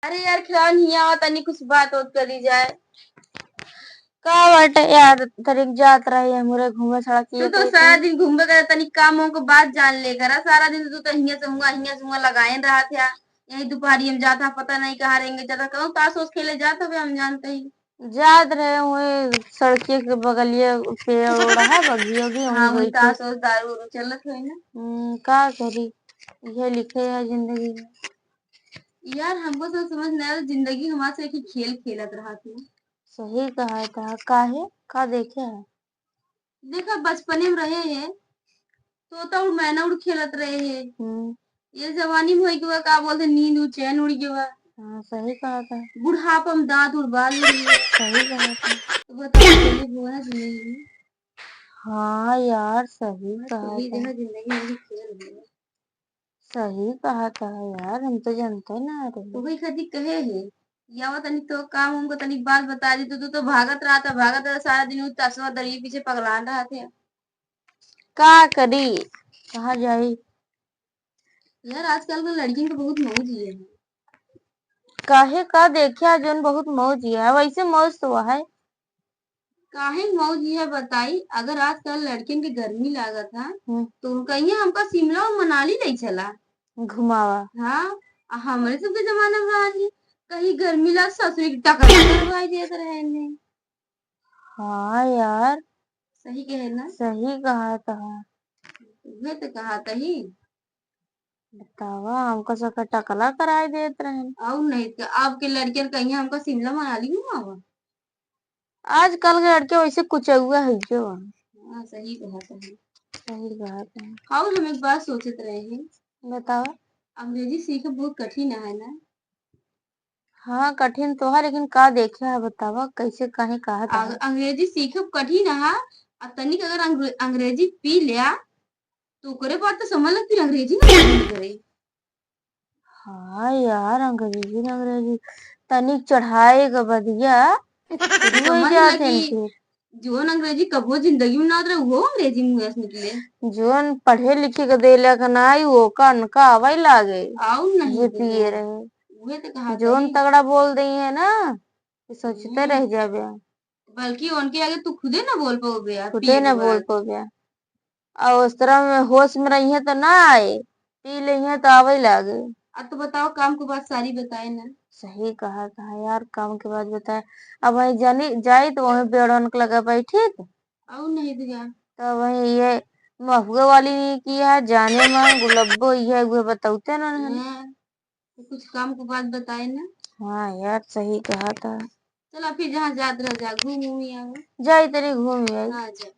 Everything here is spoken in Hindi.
अरे यार खिलाओ नहीं आओ तनी कुछ बात और करी जाए। का बाटे यार तरीक जात रही है मुरे घूमे सड़क तू ये तो कही सारा थी। दिन घूमबे करे तनी कामों को बात जान ले करा सारा दिन तू तो हियां से हुआ लगाए रहा था। यही दोपहरी हम जाता पता नहीं कहाँ रहेंगे ज्यादा कहूँ ताश उस खेले जाता भी हम जानते ही। जात रहे हुए सड़के के बगलिए पेड़ ओड़ है बगी होगी हाँ वहीं वही बैठे। ताश उस दारू उरू चलत हुई ना। का करी ये लिखे है जिंदगी में। यार हमको तो समझ नहीं आया जिंदगी हमारे से एक ही खेल खेलत रहा तू। सही कहा था काहे का देखे है। देखा बचपने में रहे हैं तोता उड़ मैना उड़ खेलत रहे हैं। हम्म। ये जवानी में होई के का बोलते नींद उड़ चैन उड़ गया। हाँ सही कहा था। बुढ़ापा में दांत उड़ बाल उड़ गया। सही कहा था। तो बताओ यही हुआ है जिंदगी में। हाँ यार सही बस कहा वही था। जो है जिंदगी में भी खेल है। सही कहा था यार हम तो जानते ना तो रहे। वही खाती कहे है या वो तनी तो काम हमको तनी बात बता दी तो तू तो भागत रहा सारा दिन तसवा दरिये पीछे पगलान रहा थे। का करी कहा जाई। यार आजकल के लड़कियों को बहुत मौज ही है। काहे का देखिया जोन बहुत मौज है वैसे मौज तो है। काहे मौज ही है बताई अगर आजकल लड़कियों की गर्मी लागत है हम्म, तो कहीं हमका शिमला और मनाली नहीं चला। घुमावा। हाँ हमारे सबके जमाना में रानी कहीं गर्मी लाग ससुरी की टकरा करवाई देत रहे ने। हाँ यार सही कहे ना। सही कहा था। तुम्हें तो कहा था ही। बतावा हमको सबका टकला कराई देत रहे। और नहीं तो आपके लड़कियन कहीं हमका शिमला मनाली घुमावा। आजकल के लड़के वैसे कुछ हुआ है जो। हाँ सही कहा सही। सही कहा था। और हम एक बात सोचते रहे हैं बतावा। अंग्रेजी सीखना बहुत कठिन है ना। हाँ कठिन तो है लेकिन का देखे है बतावा कैसे कहीं कहा था। अंग्रेजी सीखब कठिन है और तनिक अगर अंग्रेजी पी लिया तो ओकरे बाद तो समझ लग फिर अंग्रेजी ना बोलनी करे। हाँ यार अंग्रेजी अंग्रेजी तनिक चढ़ाए ग बदिया शुरू हो समझ जाते लगी हैं फिर। जोन अंग्रेजी कबो जिंदगी में ना उतरे वो अंग्रेजी मुंह से निकले। जोन पढ़े लिखे के दे नाई वो का अनका आवाई लागे। आओ नहीं जे तो क्या। पिए रहे वही तो कहा था जोन ही। तगड़ा बोल दी है ना कि सोचते हम्म, रह जाबे। बल्कि उनके आगे तू खुदे ना बोल पाओगे यार खुदे पिए के न बोल बाद। पाबे। और उस तरह में होश में रही है तो ना आए पी ली है तो आवे लागे। अब तो बताओ काम को बात सारी बताए ना। सही कहा यार काम के बाद बताए। अब वही जानी जाई तो वही बेड़न के लगा पाई ठीक। और नहीं तो क्या। तो वही ये महुआ वाली की है जाने मन गुलब्बो ये वो बताते ना है। हाँ, तो कुछ काम को बात बताए ना। हाँ यार सही कहा था। चलो फिर जहाँ जात रह जा घूम घूम ही आओ। जाई तेरी घूम आई। हाँ जा।